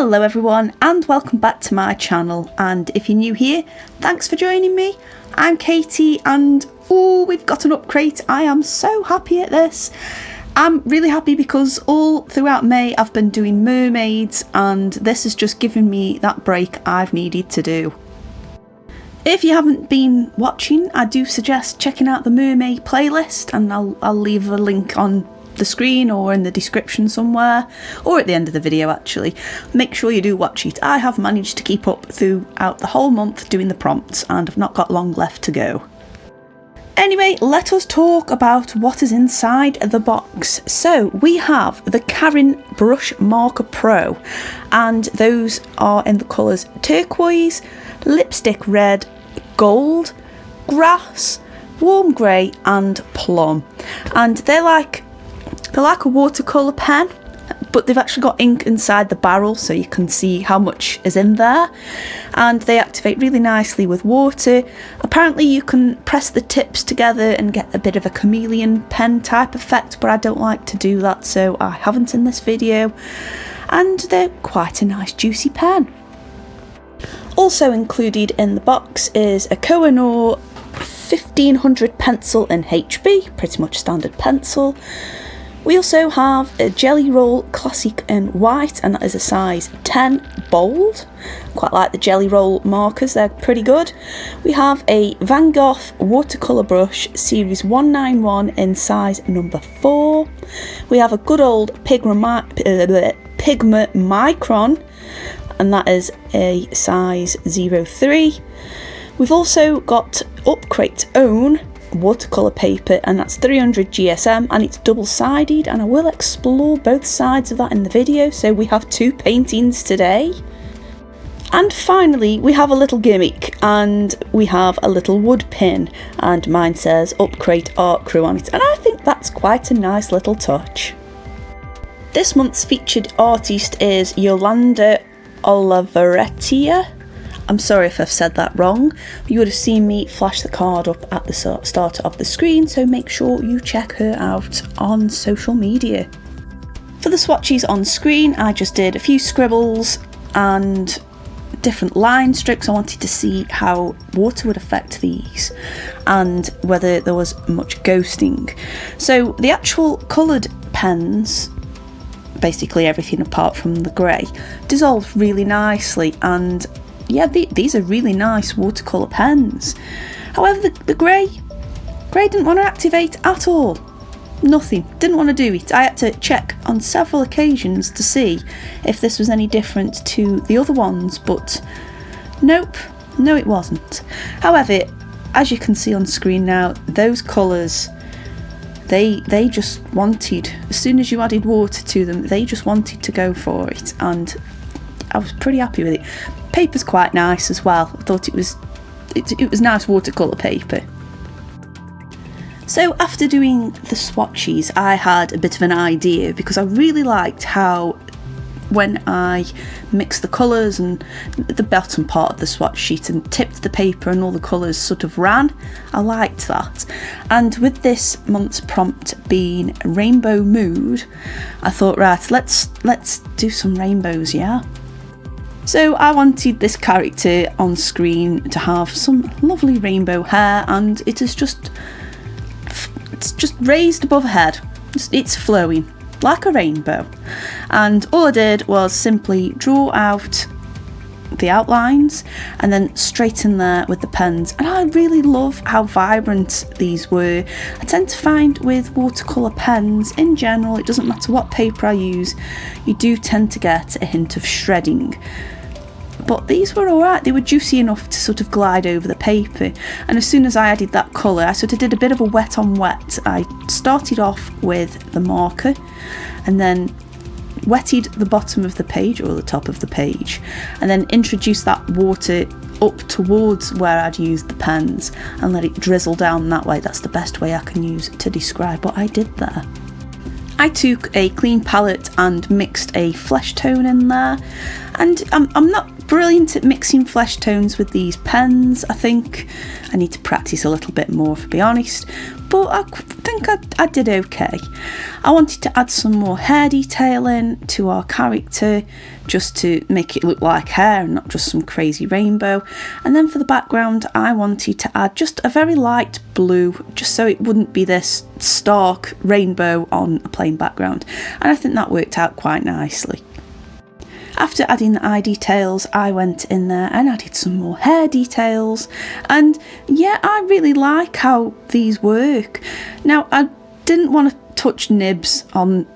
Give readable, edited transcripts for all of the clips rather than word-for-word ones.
Hello everyone and welcome back to my channel, and if you're new here, thanks for joining me. I'm Katie and we've got an UPCRATE. I am so happy at this. I'm really happy because all throughout May I've been doing mermaids and this has just given me that break I've needed to do. If you haven't been watching, I do suggest checking out the mermaid playlist, and I'll leave a link on the screen or in the description somewhere, or at the end of the video actually. Make sure you do watch it. I have managed to keep up throughout the whole month doing the prompts and I've not got long left to go. Anyway, let us talk about what is inside the box. So we have the Carin Brush Marker Pro, and those are in the colours turquoise, lipstick red, gold, grass, warm grey and plum. And they're like a watercolour pen, but they've actually got ink inside the barrel so you can see how much is in there, and they activate really nicely with water. Apparently you can press the tips together and get a bit of a chameleon pen type effect, but I don't like to do that, so I haven't in this video, and they're quite a nice juicy pen. Also included in the box is a Koh-i-Noor 1500 pencil in HB, pretty much standard pencil. We also have a Jelly Roll Classic in white, and that is a size 10 bold. Quite like the Jelly Roll markers, they're pretty good. We have a Van Gogh watercolour brush series 191 in size number 4. We have a good old Pigma Micron, and that is a size 03. We've also got UPCRATE's own watercolour paper, and that's 300 GSM, and it's double-sided, and I will explore both sides of that in the video. So we have two paintings today. And finally we have a little gimmick, and we have a little wood pin, and mine says UPCRATE Art Crew on it, and I think that's quite a nice little touch. This month's featured artist is Yolanda Oliveira. I'm sorry if I've said that wrong. You would have seen me flash the card up at the start of the screen, so make sure you check her out on social media. For the swatches on screen, I just did a few scribbles and different line strokes. I wanted to see how water would affect these and whether there was much ghosting. So the actual coloured pens, basically everything apart from the grey, dissolved really nicely, and yeah, these are really nice watercolour pens. However, the grey didn't want to activate at all. Nothing, didn't want to do it. I had to check on several occasions to see if this was any different to the other ones, but nope, no it wasn't. However, as you can see on screen now, those colours, they just wanted, as soon as you added water to them, they just wanted to go for it, and I was pretty happy with it. Paper's quite nice as well. I thought it was nice watercolour paper. So after doing the swatches, I had a bit of an idea, because I really liked how when I mixed the colours and the bottom part of the swatch sheet and tipped the paper and all the colours sort of ran, I liked that. And with this month's prompt being Rainbow Mood, I thought, right, let's do some rainbows, yeah? So I wanted this character on screen to have some lovely rainbow hair, and it's just raised above her head. It's flowing like a rainbow. And all I did was simply draw out the outlines and then straighten there with the pens. And I really love how vibrant these were. I tend to find with watercolour pens in general, it doesn't matter what paper I use, you do tend to get a hint of shredding. But these were alright, they were juicy enough to sort of glide over the paper. And as soon as I added that colour, I sort of did a bit of a wet on wet. I started off with the marker and then wetted the bottom of the page or the top of the page, and then introduced that water up towards where I'd used the pens and let it drizzle down that way. That's the best way I can use to describe what I did there. I took a clean palette and mixed a flesh tone in there, and I'm not brilliant at mixing flesh tones with these pens. I think I need to practice a little bit more, to be honest, but I think I did okay. I wanted to add some more hair detailing to our character, just to make it look like hair and not just some crazy rainbow. And then for the background, I wanted to add just a very light blue, just so it wouldn't be this stark rainbow on a plain background, and I think that worked out quite nicely. After adding the eye details, I went in there and added some more hair details, and yeah, I really like how these work. Now, I didn't want to touch nibs on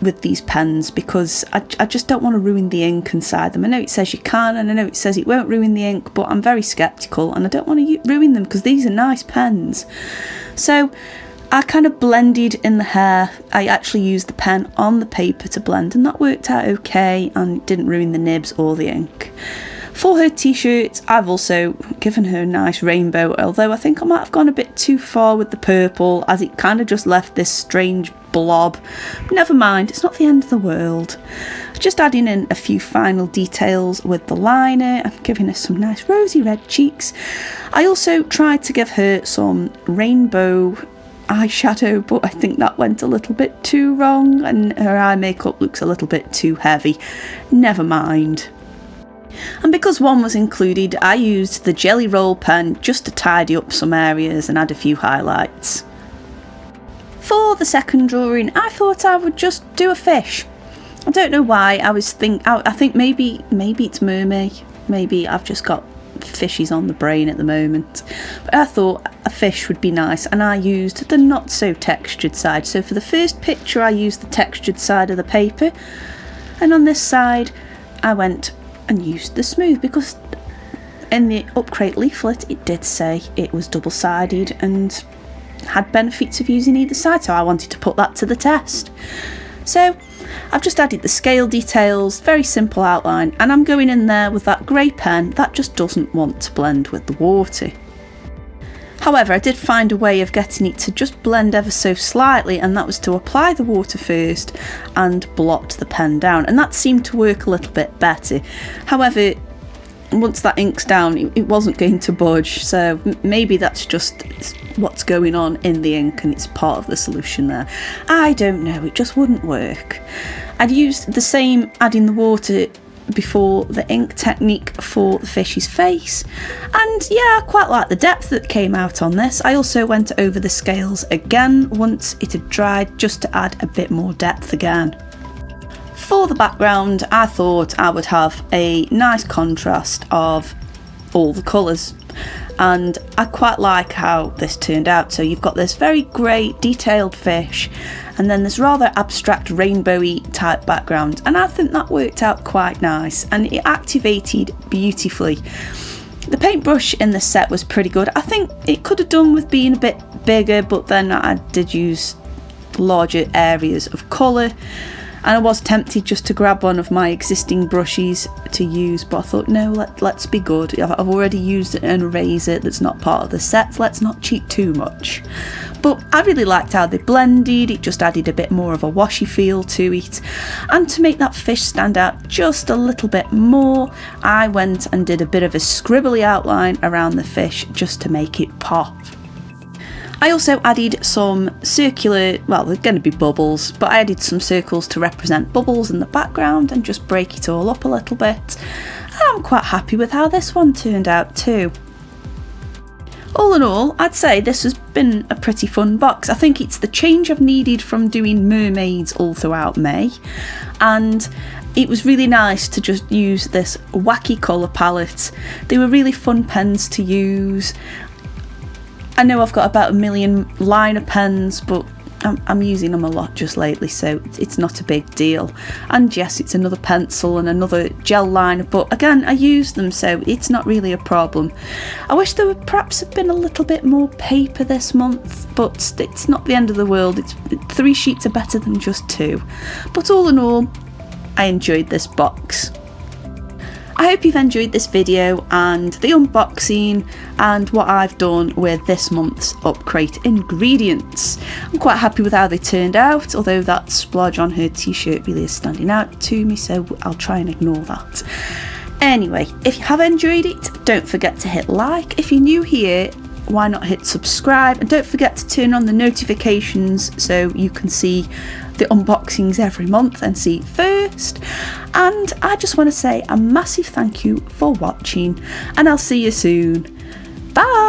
with these pens because I just don't want to ruin the ink inside them. I know it says you can, and I know it says it won't ruin the ink, but I'm very sceptical and I don't want to ruin them because these are nice pens. So I kind of blended in the hair. I actually used the pen on the paper to blend, and that worked out okay and it didn't ruin the nibs or the ink. For her t-shirt, I've also given her a nice rainbow, although I think I might have gone a bit too far with the purple, as it kind of just left this strange blob. Never mind, it's not the end of the world. Just adding in a few final details with the liner and giving her some nice rosy red cheeks. I also tried to give her some rainbow eyeshadow, but I think that went a little bit too wrong and her eye makeup looks a little bit too heavy. Never mind. And because one was included, I used the Jelly Roll pen just to tidy up some areas and add a few highlights. For the second drawing, I thought I would just do a fish. I don't know why. I think maybe it's mermaid. Maybe I've just got fishes on the brain at the moment. But I thought a fish would be nice, and I used the not so textured side. So for the first picture, I used the textured side of the paper, and on this side, I went and used the smooth, because in the UPCRATE leaflet it did say it was double-sided and had benefits of using either side, so I wanted to put that to the test. So I've just added the scale details, very simple outline, and I'm going in there with that grey pen that just doesn't want to blend with the water. However, I did find a way of getting it to just blend ever so slightly, and that was to apply the water first and blot the pen down, and that seemed to work a little bit better. However, once that ink's down, it wasn't going to budge, so maybe that's just what's going on in the ink and it's part of the solution there. I don't know, it just wouldn't work. I'd used the same adding the water before the ink technique for the fish's face, and yeah, I quite like the depth that came out on this. I also went over the scales again once it had dried, just to add a bit more depth again. For the background, I thought I would have a nice contrast of all the colours, and I quite like how this turned out. So you've got this very grey detailed fish, and then this rather abstract rainbowy type background, and I think that worked out quite nice and it activated beautifully. The paintbrush in this set was pretty good. I think it could have done with being a bit bigger, but then I did use larger areas of colour, and I was tempted just to grab one of my existing brushes to use, but I thought no, let's be good. I've already used an eraser that's not part of the set, let's not cheat too much. But I really liked how they blended, it just added a bit more of a washy feel to it. And to make that fish stand out just a little bit more, I went and did a bit of a scribbly outline around the fish just to make it pop. I also added some circular, well, they're going to be bubbles, but I added some circles to represent bubbles in the background and just break it all up a little bit. And I'm quite happy with how this one turned out too. All in all, I'd say this has been a pretty fun box. I think it's the change I've needed from doing mermaids all throughout May, and it was really nice to just use this wacky colour palette. They were really fun pens to use. I know I've got about 1 million liner pens, but I'm using them a lot just lately, so it's not a big deal. And yes, it's another pencil and another gel liner, but again, I use them, so it's not really a problem. I wish there would perhaps have been a little bit more paper this month, but it's not the end of the world. 3 sheets are better than just 2. But all in all, I enjoyed this box. I hope you've enjoyed this video and the unboxing and what I've done with this month's UPCRATE ingredients. I'm quite happy with how they turned out, although that splodge on her t-shirt really is standing out to me, so I'll try and ignore that. Anyway, if you have enjoyed it, don't forget to hit like. If you're new here, why not hit subscribe, and don't forget to turn on the notifications so you can see the unboxings every month and see it first. And I just want to say a massive thank you for watching, and I'll see you soon. Bye.